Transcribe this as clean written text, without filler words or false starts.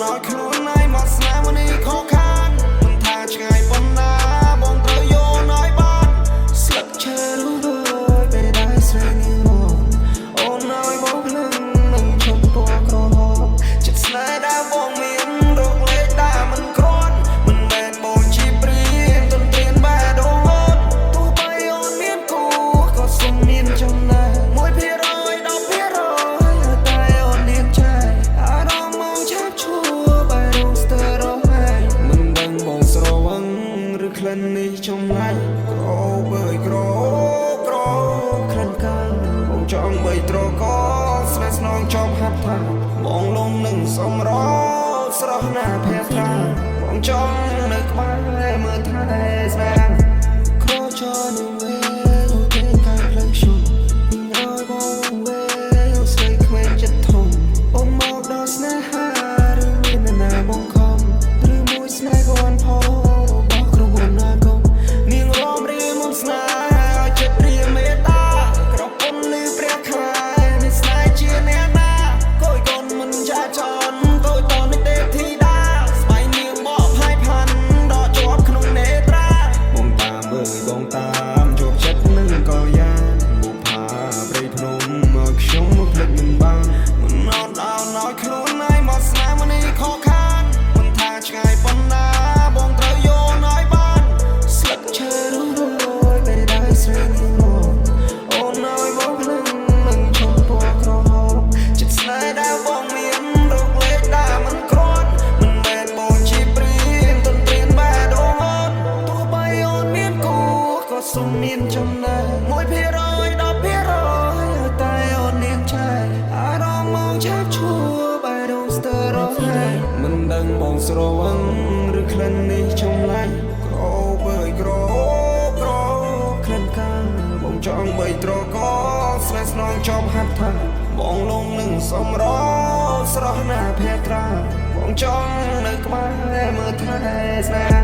nóiខ្លួនឯងមកស្នេហ៍មួយនេះខកខានមិនថាឆ្ងាយប៉ុណ្ណាបងត្រូវយល់ឲ្យបានស្លឹកឈើរួចពេលដែលស្រែនាងមកអូនឲ្យបងភ្លឹងនឹងឈុតពណ៌ក្រហមចិត្តស្នេហ៍ដែលបងមានរកលេខដែលមិនគ្រាន់មិនមែនបងជាព្រៀងទន្ទ្រានបែរដូងអូនទោះបីអូនមានគូក៏សុំមានចំណែក1% 10% តែអូនមានใจអារម្មណ៍មកឆាប់ឈួរបែររងស្ទើររហែកមិនដឹងបងស្រវឹងឬក្លិននេះចម្លែកក្របើយក្រក្លិនកាលបងចង់បីត្រកស្នេហ៍ស្នងចប់ហាត់ថាបងលងនឹងសំរោស្រស់ណាស់ភ័ក្របងចង់នៅក្បែរមើលថែស្នេហ៍ក្រចនឹងវេអូគេកាយផ្លូវខ្ញុំឲ្យបងវេអូស្រីក្មេងចិត្តធំបងមកដល់ស្នេហាឬមានណាបងខំឬមួយស្នេហ៍ក៏អន់ផលរបស់ក្រុមហ៊ុនណាកុំនាងរំរៀងមុនស្នេហ៍ឲ្យចិត្តរៀងមេត្តាក្រពុំឬព្រះខែមានស្នេហ៍ជាអ្នកណាកូនកូនមិនចាចន់កូនតនេះទេធីតាស្បៃនាងបកផាយផាន់ដកជាប់ក្នុងនេត្រាបងតាមមើលបងតាមជាប់ចិត្តនឹងក៏យ៉ាងបុផាព្រៃភ្នំមកខ្ញុំមកភ្លេចមិនបានមិនអត់ឲ្យខ្លួនឯងមកស្នេហ៍មួយនេះខកខានមិនថាឆ្ងាយប៉ុណ្ណាបងត្រូវយល់ឲ្យបានស្លឹកឈើរួចពេលដែលស្រែនាងមកអូនឲ្យបងភ្លឹងនឹងឈុំពណ៌ក្រហមចិត្តស្នេហ៍ដែលបងមានរកលេខដែលមិនគ្រាន់មិនមែនបងជាព្រៀងទន្ទ្រានបែរដូងអូនទោះបីអូនមានគូក៏សុំមានចំណែក1% 10% តែអូនមានใจអារម្មណ៍មកឆាប់ឈួរបែររងស្ទើររហែកមិនដឹងបងស្រវឹងឬក្លិននេះចម្លែកក្របើយក្រក្លិនកាលបងចង់បីត្រកស្នេហ៍ស្នងចប់ហាត់ថាបងលងនឹងសំរោស្រស់ណាស់ភ័ក្របងចង់នៅក្បែរមើលថែស្នេហ៍